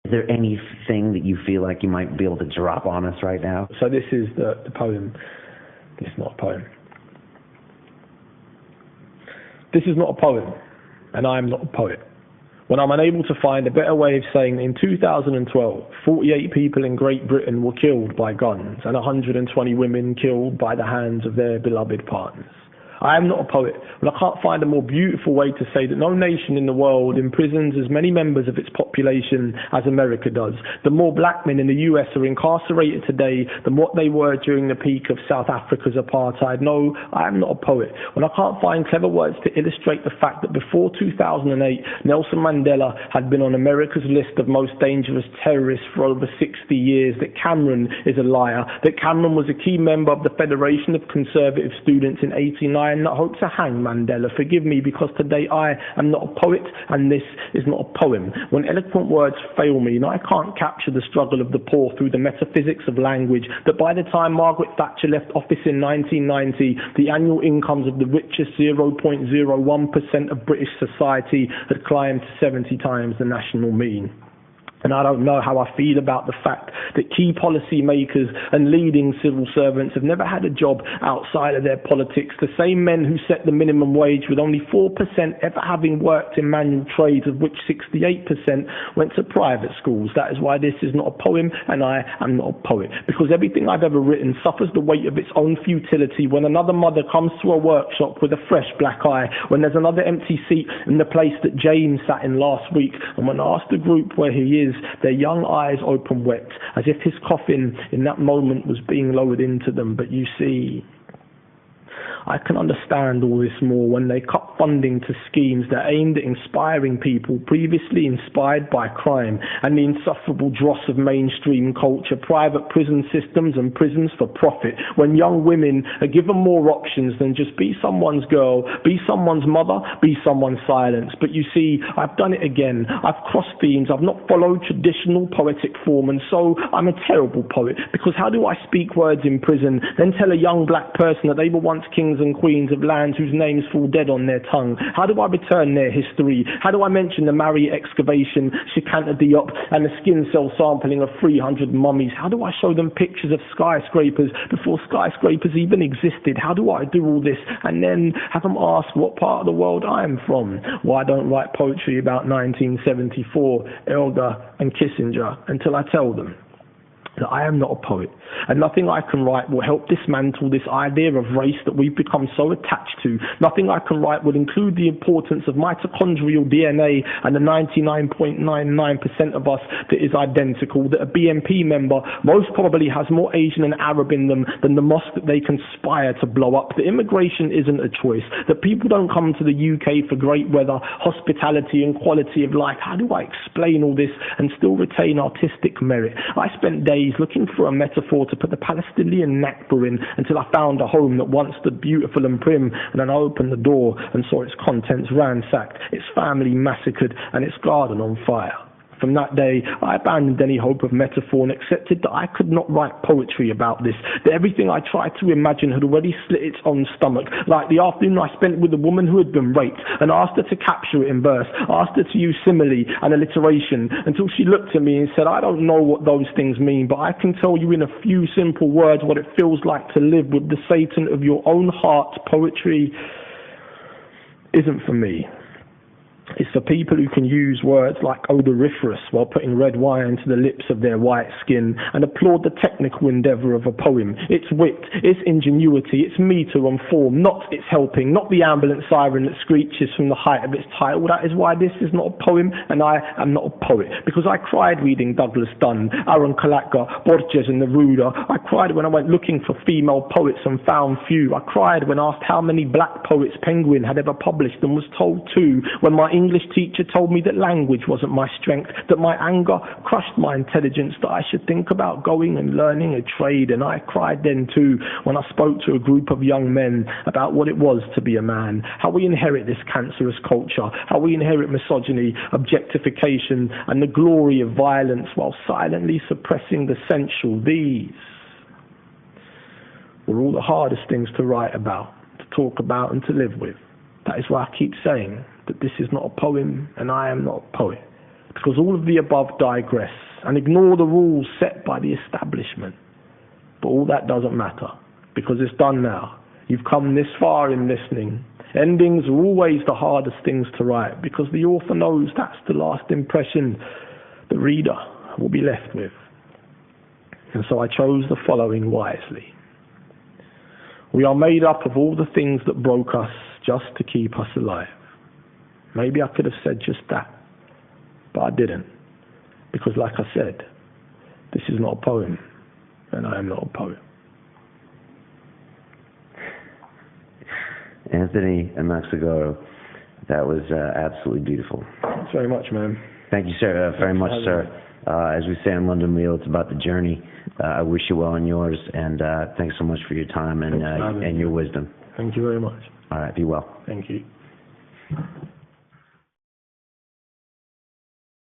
Is there anything that you feel like you might be able to drop on us right now? So this is the poem. This is not a poem. This is not a poem, and I am not a poet. When I'm unable to find a better way of saying in 2012, 48 people in Great Britain were killed by guns and 120 women killed by the hands of their beloved partners. I am not a poet, but I can't find a more beautiful way to say that no nation in the world imprisons as many members of its population as America does. The more black men in the US are incarcerated today than what they were during the peak of South Africa's apartheid. No, I am not a poet. When I can't find clever words to illustrate the fact that before 2008, Nelson Mandela had been on America's list of most dangerous terrorists for over 60 years, that Cameron is a liar, that Cameron was a key member of the Federation of Conservative Students in '89, and I hope to hang Mandela. Forgive me, because today I am not a poet and this is not a poem. When eloquent words fail me and I can't capture the struggle of the poor through the metaphysics of language, that by the time Margaret Thatcher left office in 1990, the annual incomes of the richest 0.01% of British society had climbed to 70 times the national mean. And I don't know how I feel about the fact that key policy makers and leading civil servants have never had a job outside of their politics. The same men who set the minimum wage, with only 4% ever having worked in manual trades, of which 68% went to private schools. That is why this is not a poem, and I am not a poet. Because everything I've ever written suffers the weight of its own futility when another mother comes to a workshop with a fresh black eye, when there's another empty seat in the place that James sat in last week, and when I ask the group where he is, their young eyes open wet, as if his coffin in that moment was being lowered into them. But you see, I can understand all this more when they cut funding to schemes that aimed at inspiring people previously inspired by crime and the insufferable dross of mainstream culture, private prison systems and prisons for profit, when young women are given more options than just be someone's girl, be someone's mother, be someone's silence. But you see, I've done it again. I've crossed themes. I've not followed traditional poetic form, and so I'm a terrible poet, because how do I speak words in prison, then tell a young black person that they were once kings and queens of lands whose names fall dead on their tongue? How do I return their history? How do I mention the Mari excavation, Shikanta Diop, and the skin cell sampling of 300 mummies? How do I show them pictures of skyscrapers before skyscrapers even existed? How do I do all this and then have them ask what part of the world I am from? Why don't write poetry about 1974, Elgar and Kissinger, until I tell them that I am not a poet, and nothing I can write will help dismantle this idea of race that we've become so attached to. Nothing I can write will include the importance of mitochondrial DNA and the 99.99% of us that is identical, that a BNP member most probably has more Asian and Arab in them than the mosque that they conspire to blow up, that immigration isn't a choice, that people don't come to the UK for great weather, hospitality and quality of life. How do I explain all this and still retain artistic merit? I spent days looking for a metaphor to put the Palestinian Nakba in, until I found a home that once stood beautiful and prim, and then I opened the door and saw its contents ransacked, its family massacred, and its garden on fire. From that day, I abandoned any hope of metaphor and accepted that I could not write poetry about this, that everything I tried to imagine had already slit its own stomach, like the afternoon I spent with a woman who had been raped, and asked her to capture it in verse, asked her to use simile and alliteration, until she looked at me and said, I don't know what those things mean, but I can tell you in a few simple words what it feels like to live with the Satan of your own heart. Poetry isn't for me. It's for people who can use words like odoriferous while putting red wine to the lips of their white skin, and applaud the technical endeavour of a poem, its wit, its ingenuity, its metre and form, not its helping, not the ambulance siren that screeches from the height of its title. That is why this is not a poem, and I am not a poet, because I cried reading Douglas Dunn, Aaron Kalaka, Borges and Neruda. I cried when I went looking for female poets and found few. I cried when asked how many black poets Penguin had ever published and was told two, when my English teacher told me that language wasn't my strength, that my anger crushed my intelligence, that I should think about going and learning a trade. And I cried then too when I spoke to a group of young men about what it was to be a man, how we inherit this cancerous culture, how we inherit misogyny, objectification and the glory of violence while silently suppressing the sensual. These were all the hardest things to write about, to talk about and to live with. That is why I keep saying that this is not a poem and I am not a poet. because all of the above digress and ignore the rules set by the establishment. But all that doesn't matter, because it's done now. You've come this far in listening. Endings are always the hardest things to write, because the author knows that's the last impression the reader will be left with. And so I chose the following wisely. We are made up of all the things that broke us just to keep us alive. Maybe I could have said just that, but I didn't. Because like I said, this is not a poem, and I am not a poet. Anthony Amaxagoro, that was absolutely beautiful. Thanks very much, man. Thank you, sir, very much, sir. As we say on London Wheel, it's about the journey. I wish you well in yours, and thanks so much for your time and your wisdom. Thank you very much. All right, be well. Thank you.